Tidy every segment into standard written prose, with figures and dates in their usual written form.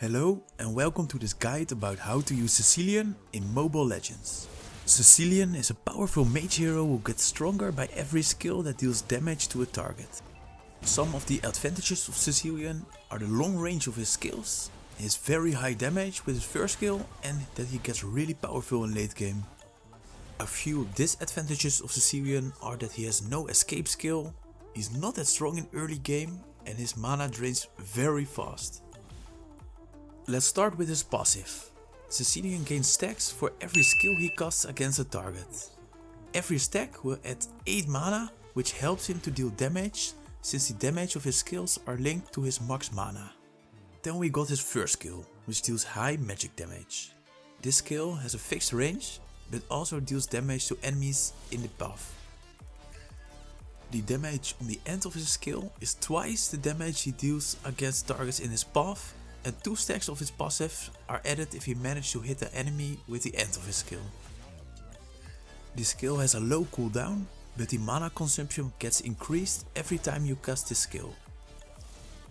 Hello and welcome to this guide about how to use Cecilion in Mobile Legends. Cecilion is a powerful mage hero who gets stronger by every skill that deals damage to a target. Some of the advantages of Cecilion are the long range of his skills, his very high damage with his first skill, and that he gets really powerful in late game. A few disadvantages of Cecilion are that he has no escape skill, he's not that strong in early game, and his mana drains very fast. Let's start with his passive. Cecilion gains stacks for every skill he casts against a target. Every stack will add 8 mana, which helps him to deal damage, since the damage of his skills are linked to his max mana. Then we got his first skill, which deals high magic damage. This skill has a fixed range, but also deals damage to enemies in the path. The damage on the end of his skill is twice the damage he deals against targets in his path, and 2 stacks of his passive are added if he manages to hit the enemy with the end of his skill. The skill has a low cooldown, but the mana consumption gets increased every time you cast this skill.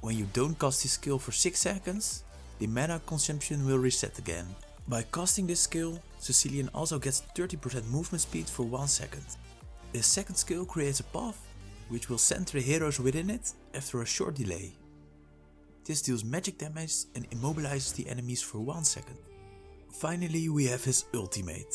When you don't cast this skill for 6 seconds, the mana consumption will reset again. By casting this skill, Cecilion also gets 30% movement speed for 1 second. His second skill creates a path, which will center the heroes within it after a short delay. This deals magic damage and immobilizes the enemies for 1 second. Finally, we have his ultimate.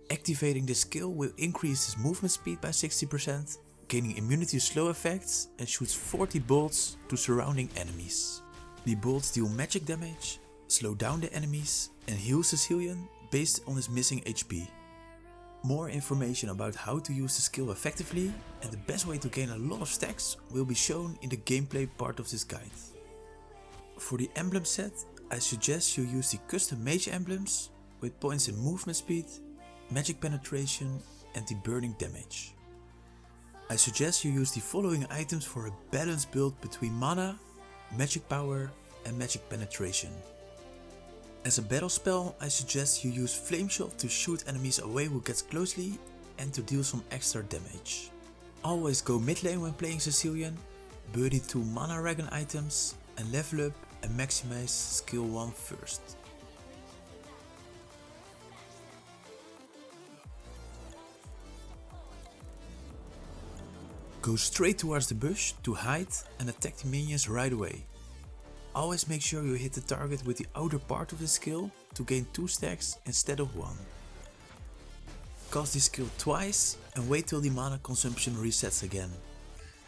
Activating this skill will increase his movement speed by 60%, gaining immunity to slow effects, and shoots 40 bolts to surrounding enemies. The bolts deal magic damage, slow down the enemies, and heal Cecilion based on his missing HP. More information about how to use the skill effectively and the best way to gain a lot of stacks will be shown in the gameplay part of this guide. For the emblem set, I suggest you use the custom mage emblems with points in movement speed, magic penetration and the burning damage. I suggest you use the following items for a balanced build between mana, magic power and magic penetration. As a battle spell, I suggest you use flame shot to shoot enemies away who gets closely and to deal some extra damage. Always go mid lane when playing Cecilion, buy 2 mana dragon items and level up and maximize skill 1 first. Go straight towards the bush to hide and attack the minions right away. Always make sure you hit the target with the outer part of the skill to gain 2 stacks instead of 1. Cast this skill twice and wait till the mana consumption resets again.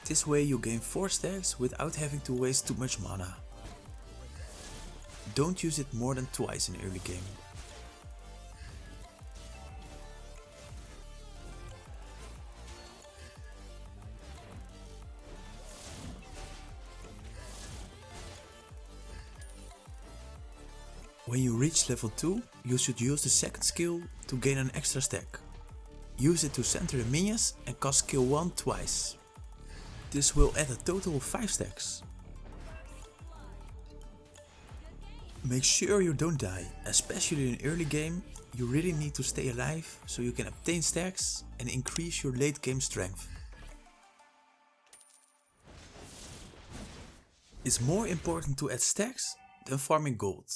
This way you gain 4 stacks without having to waste too much mana. Don't use it more than twice in early game. When you reach level 2, you should use the second skill to gain an extra stack. Use it to center the minions and cast skill 1 twice. This will add a total of 5 stacks. Make sure you don't die, especially in early game. You really need to stay alive so you can obtain stacks and increase your late game strength. It's more important to add stacks than farming gold.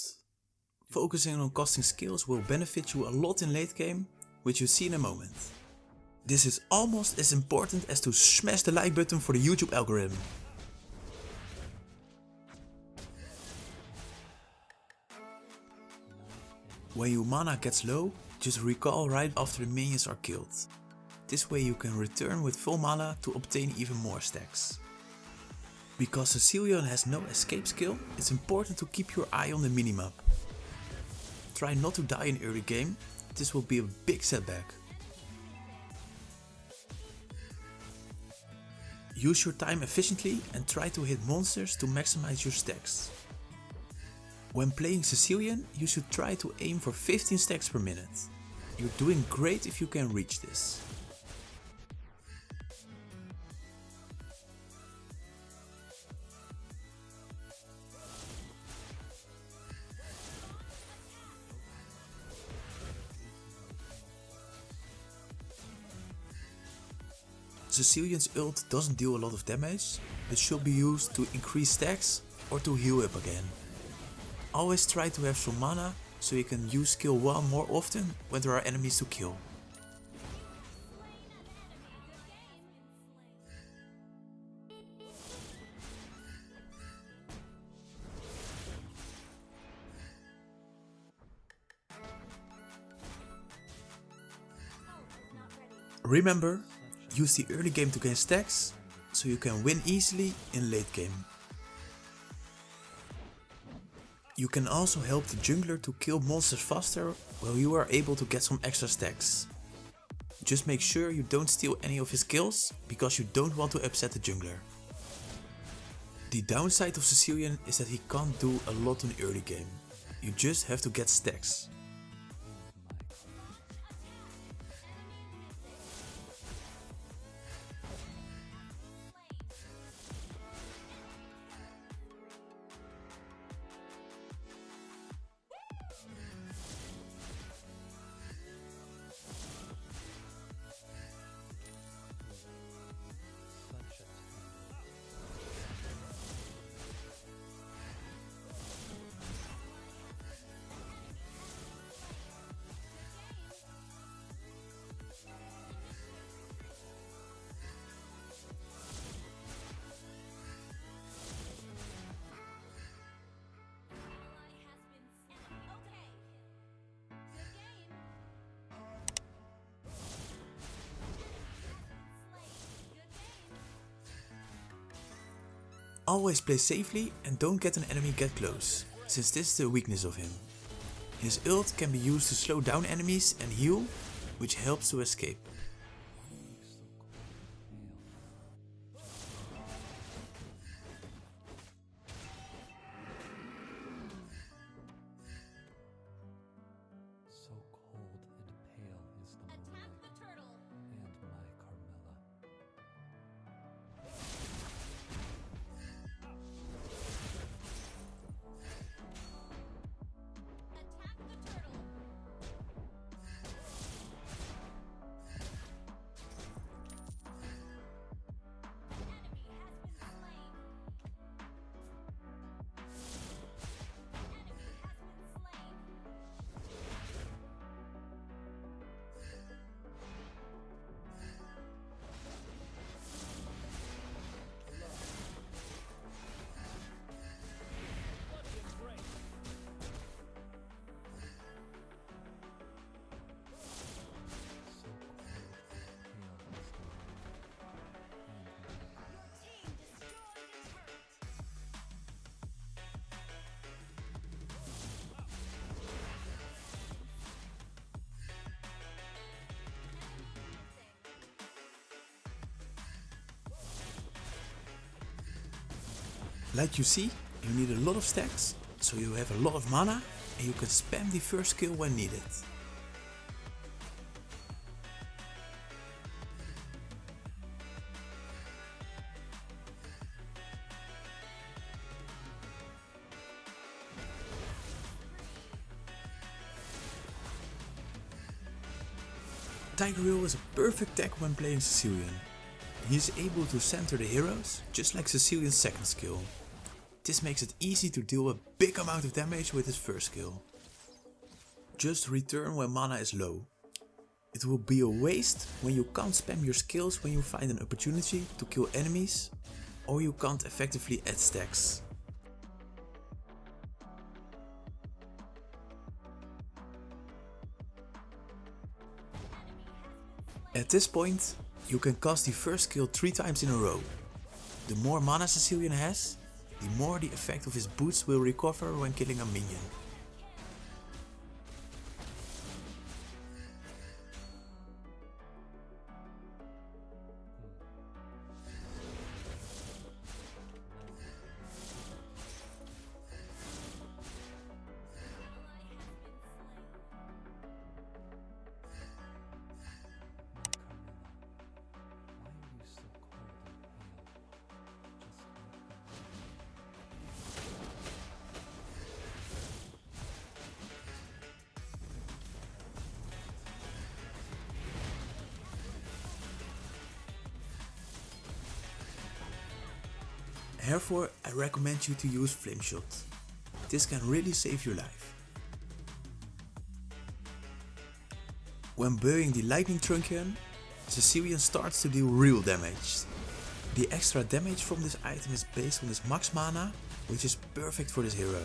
Focusing on casting skills will benefit you a lot in late game, which you'll see in a moment. This is almost as important as to smash the like button for the YouTube algorithm. When your mana gets low, just recall right after the minions are killed. This way you can return with full mana to obtain even more stacks. Because Cecilion has no escape skill, it's important to keep your eye on the minimap. Try not to die in early game, this will be a big setback. Use your time efficiently and try to hit monsters to maximize your stacks. When playing Cecilion, you should try to aim for 15 stacks per minute. You're doing great if you can reach this. Cecilion's ult doesn't deal a lot of damage, but should be used to increase stacks or to heal up again. Always try to have some mana so you can use skill 1 more often when there are enemies to kill. Remember, use the early game to gain stacks, so you can win easily in late game. You can also help the jungler to kill monsters faster while you are able to get some extra stacks. Just make sure you don't steal any of his kills, because you don't want to upset the jungler. The downside of Cecilion is that he can't do a lot in early game. You just have to get stacks. Always play safely and don't get an enemy get close, since this is the weakness of him. His ult can be used to slow down enemies and heal, which helps to escape. So cold and pale is the moonlight, and my Carmilla. Like you see, you need a lot of stacks, so you have a lot of mana and you can spam the first skill when needed. Tiger Wheel is a perfect tech when playing Cecilion. He is able to center the heroes, just like Cecilion's second skill. This makes it easy to deal a big amount of damage with his first skill. Just return when mana is low. It will be a waste when you can't spam your skills when you find an opportunity to kill enemies, or you can't effectively add stacks. At this point, you can cast the first skill 3 times in a row. The more mana Cecilion has, the more the effect of his boots will recover when killing a minion. Therefore, I recommend you to use Flame Shot. This can really save your life. When burying the lightning truncheon, Cecilion starts to deal real damage. The extra damage from this item is based on his max mana, which is perfect for this hero.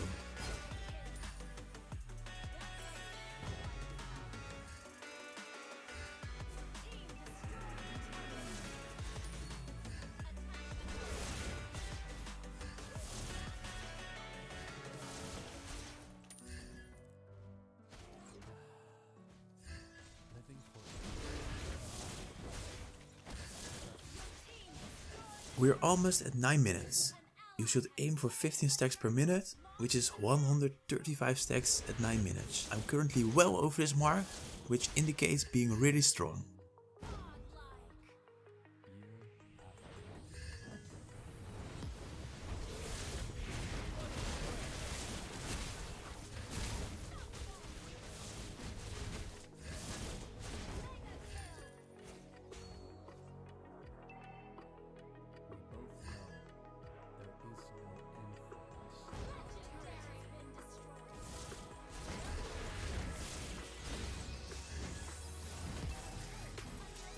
Living for We're almost at 9 minutes. You should aim for 15 stacks per minute, which is 135 stacks at 9 minutes. I'm currently well over this mark, which indicates being really strong.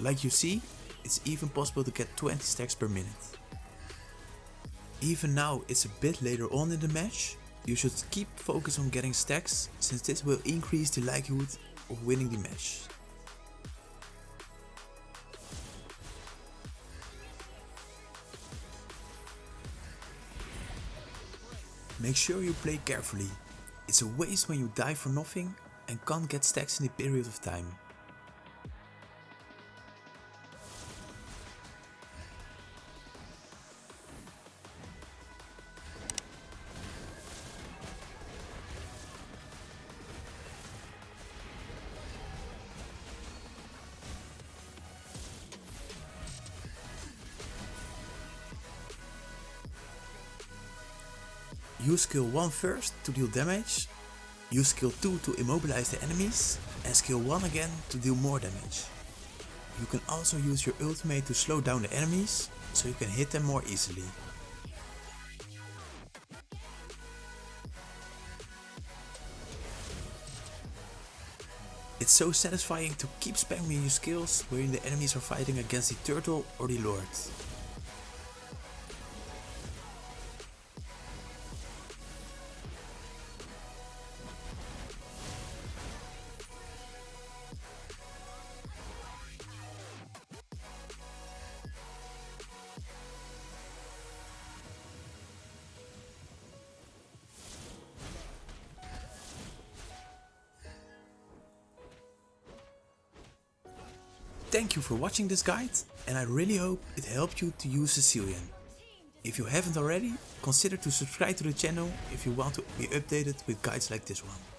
Like you see, it's even possible to get 20 stacks per minute. Even now it's a bit later on in the match, you should keep focus on getting stacks, since this will increase the likelihood of winning the match. Make sure you play carefully. It's a waste when you die for nothing and can't get stacks in a period of time. Use skill 1 first to deal damage, use skill 2 to immobilize the enemies, and skill 1 again to deal more damage. You can also use your ultimate to slow down the enemies, so you can hit them more easily. It's so satisfying to keep spamming your skills when the enemies are fighting against the turtle or the lord. Thank you for watching this guide, and I really hope it helped you to use Cecilion. If you haven't already, consider to subscribe to the channel if you want to be updated with guides like this one.